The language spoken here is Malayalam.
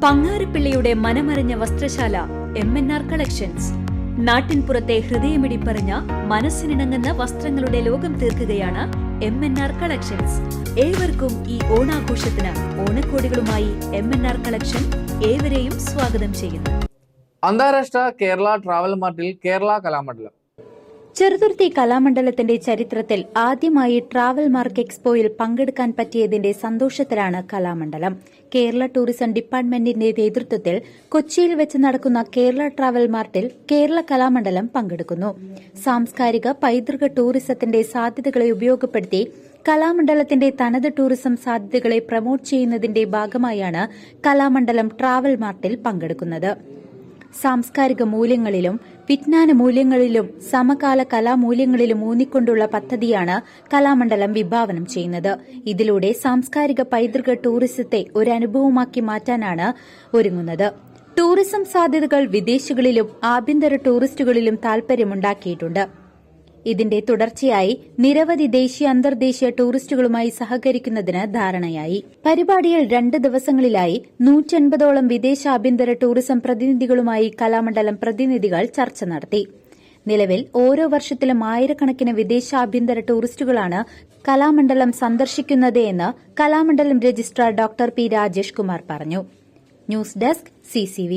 പങ്ങാരപ്പിള്ളിയുടെ മനമറിഞ്ഞ വസ്ത്രശാല MNR കളക്ഷൻസ്. നാട്ടിൻപുറത്തെ ഹൃദയമിടിപ്പറിഞ്ഞ മനസ്സിനിണങ്ങുന്ന വസ്ത്രങ്ങളുടെ ലോകം തീർക്കുകയാണ് MNR കളക്ഷൻസ്. ഏവർക്കും ഈ ഓണാഘോഷത്തിന് ഓണക്കോടികളുമായി MNR കളക്ഷൻ ഏവരെയും സ്വാഗതം ചെയ്യുന്നു. അന്താരാഷ്ട്ര കേരള ട്രാവൽ മാർട്ടിൽ കേരള കലാമണ്ഡലം. ചെറുതുരുത്തി കലാമണ്ഡലത്തിന്റെ ചരിത്രത്തിൽ ആദ്യമായി ട്രാവൽ മാർക്ക് എക്സ്പോയിൽ പങ്കെടുക്കാൻ പറ്റിയതിന്റെ സന്തോഷത്തിലാണ് കലാമണ്ഡലം. കേരള ടൂറിസം ഡിപ്പാർട്ട്മെന്റിന്റെ നേതൃത്വത്തിൽ കൊച്ചിയിൽ വെച്ച് നടക്കുന്ന കേരള ട്രാവൽ മാർട്ടിൽ കേരള കലാമണ്ഡലം പങ്കെടുക്കുന്നു. സാംസ്കാരിക പൈതൃക ടൂറിസത്തിന്റെ സാധ്യതകളെ ഉപയോഗപ്പെടുത്തി കലാമണ്ഡലത്തിന്റെ തനത് ടൂറിസം സാധ്യതകളെ പ്രമോട്ട് ചെയ്യുന്നതിന്റെ ഭാഗമായാണ് കലാമണ്ഡലം ട്രാവൽ മാർട്ടിൽ പങ്കെടുക്കുന്നത്. സാംസ്കാരിക മൂല്യങ്ങളിലും വിജ്ഞാന മൂല്യങ്ങളിലും സമകാല കലാമൂല്യങ്ങളിലും ഊന്നിക്കൊണ്ടുള്ള പദ്ധതിയാണ് കലാമണ്ഡലം വിഭാവനം ചെയ്യുന്നത്. ഇതിലൂടെ സാംസ്കാരിക പൈതൃക ടൂറിസത്തെ ഒരു അനുഭവമാക്കി മാറ്റാനാണ് ഒരുങ്ങുന്നത്. ടൂറിസം സാധ്യതകൾ വിദേശികളിലും ആഭ്യന്തര ടൂറിസ്റ്റുകളിലും താൽപര്യമുണ്ടാക്കിയിട്ടുണ്ട്. ഇതിന്റെ തുടർച്ചയായി നിരവധി ദേശീയ അന്തർദേശീയ ടൂറിസ്റ്റുകളുമായി സഹകരിക്കുന്നതിന് ധാരണയായി. പരിപാടിയിൽ 2 ദിവസങ്ങളിലായി 150ഓളം വിദേശ ആഭ്യന്തര ടൂറിസം പ്രതിനിധികളുമായി കലാമണ്ഡലം പ്രതിനിധികൾ ചർച്ച നടത്തി. നിലവിൽ ഓരോ വർഷത്തിലും ആയിരക്കണക്കിന് വിദേശ ആഭ്യന്തര ടൂറിസ്റ്റുകളാണ് കലാമണ്ഡലം സന്ദർശിക്കുന്നത് എന്ന് Kalamandalam registrar doctor P Rajesh Kumar പറഞ്ഞു. News desk CCV.